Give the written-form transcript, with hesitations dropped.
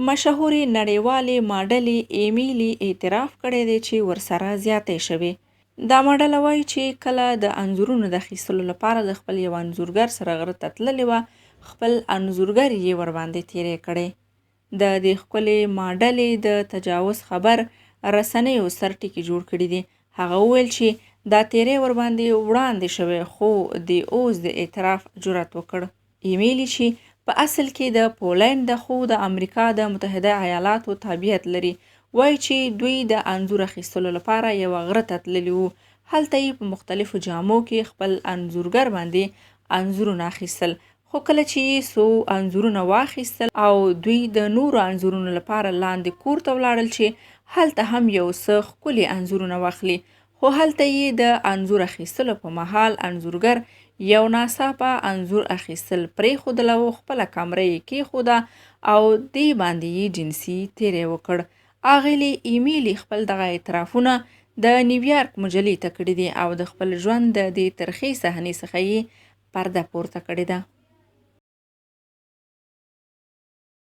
مشهورې نړیوالې ماډلې ایمیلي اعتراف کړی دی چې ورسره زیاتې شوې. دا ماډله وایي چې کله د انځورونو د اخیستلو لپاره د خپل یو انځورګر سره غره ته تللې وه، خپل انځورګر یې ورباندې تیری کړی. د دې ښکلې ماډلې د تجاوز خبر رسنیو سرټکي جوړ کړي دي. هغه وویل چې دا تیری ورباندې وړاندې شوی، خو د اوس د اعتراف جرأت وکړ. ایمیلي چې په اصل کې د پولنډ ده خو د امریکا د متحده ایالاتو تابعیت لري، وایي چې دوی د انځور اخیستلو لپاره یوه غره ته تللي وو. هلته یې په مختلفو جامو کې خپل انځورګر باندې انځورونه اخیستل، خو کله چې یې څو انځورونه واخیستل او دوی د نورو انځورونو لپاره لاندې کور ته ولاړل چې هلته هم یو څه ښکلي انځورونه واخلي، خو هلته یې د انځور اخیستلو په مهال انځورګر یو ناڅاپه انځور اخیستل پرېښودل او خپله کمره یې کېښوده او دې باندې یې جنسي تیری وکړ. اغلې ایمیلي خپل دغه اعترافونه د نیویارک مجلې ته کړي دي او د خپل ژوند د دې ترخې صحنې څخه یې پرده پورته کړې ده.